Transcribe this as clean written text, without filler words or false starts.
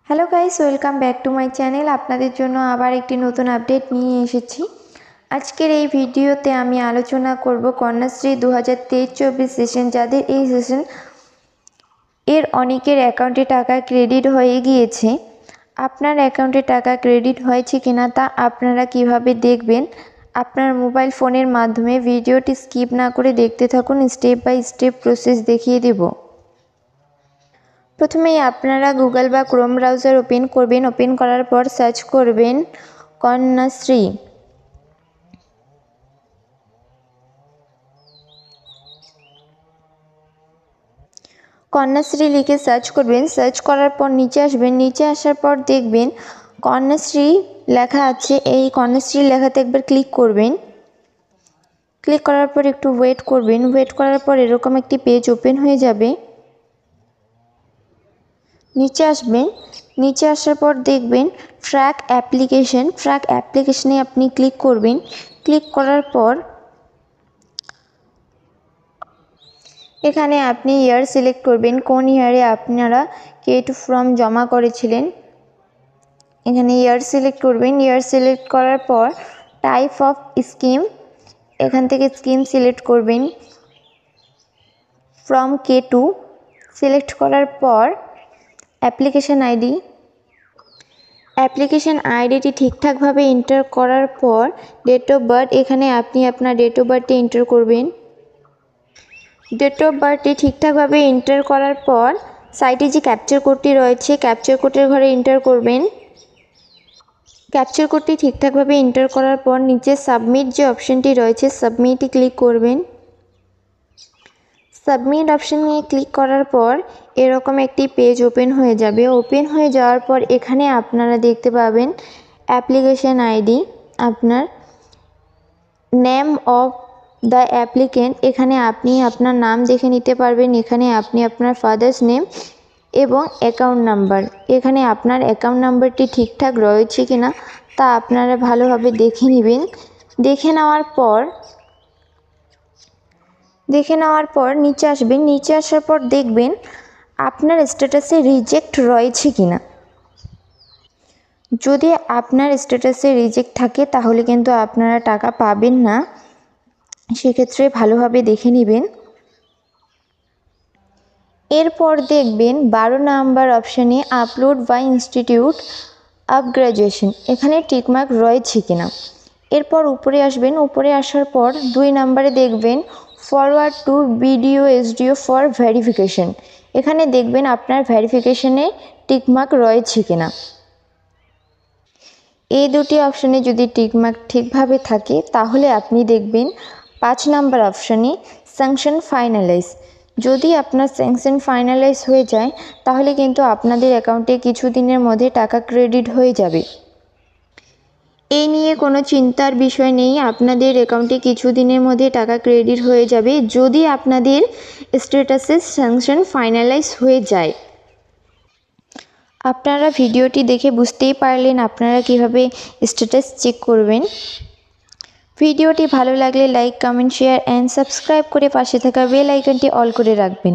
Hello guys, welcome back to my channel. আপনাদের জন্য আবার একটি নতুন আপডেট নিয়ে এসেছি। আজকের এই ভিডিওতে আমি আলোচনা করব কন্যাশ্রী 2023-24 সেশন। যাদের এই সেশন এর অনেকের অ্যাকাউন্টে টাকা ক্রেডিট হয়ে গিয়েছে, আপনার অ্যাকাউন্টে টাকা ক্রেডিট হয়েছে কিনা তা আপনারা কিভাবে দেখবেন, আপনার মোবাইল ফোনের মাধ্যমে ভিডিওটি স্কিপ না করে দেখতে থাকুন। স্টেপ বাই স্টেপ প্রসেস দেখিয়ে দেব। প্রথমেই আপনারা গুগল বা ক্রোম ব্রাউজার ওপেন করবেন। ওপেন করার পর সার্চ করবেন কন্যাশ্রী। কন্যাশ্রী লিখে সার্চ করবেন। সার্চ করার পর নিচে আসবেন। নিচে আসার পর দেখবেন কন্যাশ্রী লেখা আছে। এই কন্যাশ্রী লেখাতে একবার ক্লিক করবেন। ক্লিক করার পর একটু ওয়েট করবেন। ওয়েট করার পর এরকম একটি পেজ ওপেন হয়ে যাবে। নিচে আসবেন। নিচে আসার পর দেখবেন ট্র্যাক অ্যাপ্লিকেশন। ট্র্যাক অ্যাপ্লিকেশনে আপনি ক্লিক করবেন। ক্লিক করার পর এখানে আপনি ইয়ার সিলেক্ট করবেন, কোন ইয়ারে আপনারা কেট ফর্ম জমা করেছিলেন। এখানে ইয়ার সিলেক্ট করবেন। ইয়ার সিলেক্ট করার পর টাইপ অফ স্কিম, এখান থেকে স্কিম সিলেক্ট করবেন। ফ্রম K2 সিলেক্ট করার পর অ্যাপ্লিকেশন আইডি, অ্যাপ্লিকেশন আইডিটি ঠিকঠাকভাবে এন্টার করার পর ডেট অফ বার্থ, এখানে আপনি আপনার ডেট অফ বার্থটি এন্টার করবেন। ডেট অফ বার্থটি ঠিকঠাকভাবে এন্টার করার পর সাইটে যে ক্যাপচার কোডটি রয়েছে, ক্যাপচার কোডের ঘরে এন্টার করবেন। ক্যাপচার কোডটি ঠিকঠাকভাবে এন্টার করার পর নিচে সাবমিট যে অপশানটি রয়েছে, সাবমিটে ক্লিক করবেন। সাবমিট অপশানে ক্লিক করার পর এরকম একটি পেজ ওপেন হয়ে যাবে। ওপেন হয়ে যাওয়ার পর এখানে আপনারা দেখতে পাবেন অ্যাপ্লিকেশন আইডি, আপনার নেম অফ দ্য অ্যাপ্লিকেন্ট, এখানে আপনি আপনার নাম দেখে নিতে পারবেন। এখানে আপনি আপনার ফাদার্স নেম এবং অ্যাকাউন্ট নাম্বার, এখানে আপনার অ্যাকাউন্ট নাম্বারটি ঠিকঠাক রয়েছে কিনা তা আপনারা ভালোভাবে দেখে নেবেন। দেখে নেওয়ার পর নিচে আসবেন। নিচে আসার পর দেখবেন আপনার স্ট্যাটাসে রিজেক্ট রয়েছে কিনা। যদি আপনার স্ট্যাটাসে রিজেক্ট থাকে তাহলে কিন্তু আপনারা টাকা পাবেন না, সেক্ষেত্রে ভালোভাবে দেখে নেবেন। এরপর দেখবেন 12 নাম্বার অপশানে upload by institute of graduation, এখানে টিকমার্ক রয়েছে কিনা। এরপর উপরে আসবেন। উপরে আসার পর 2 নাম্বারে দেখবেন forward to BDO SDO for verification, এখানে দেখবেন আপনার ভেরিফিকেশনে টিকমার্ক রয়েছে কিনা। এই দুটি অপশানে যদি টিকমার্ক ঠিকভাবে থাকে তাহলে আপনি দেখবেন 5 নাম্বার অপশানে স্যাংশন ফাইনালাইজ, যদি আপনার স্যাংশন ফাইনালাইজ হয়ে যায় তাহলে কিন্তু আপনাদের অ্যাকাউন্টে কিছুদিনের মধ্যে টাকা ক্রেডিট হয়ে যাবে। এই নিয়ে কোনো চিন্তার বিষয় নেই, আপনাদের অ্যাকাউন্টে কিছুদিনের মধ্যে টাকা ক্রেডিট হয়ে যাবে যদি আপনাদের স্ট্যাটাসে স্যাংশন ফাইনালাইজ হয়ে যায়। আপনারা ভিডিওটি দেখে বুঝতেই পারলেন আপনারা কিভাবে স্ট্যাটাস চেক করবেন। ভিডিওটি ভালো লাগলে like, comment, share and subscribe করে পাশে থাকা বেল আইকনটি অল করে রাখবেন।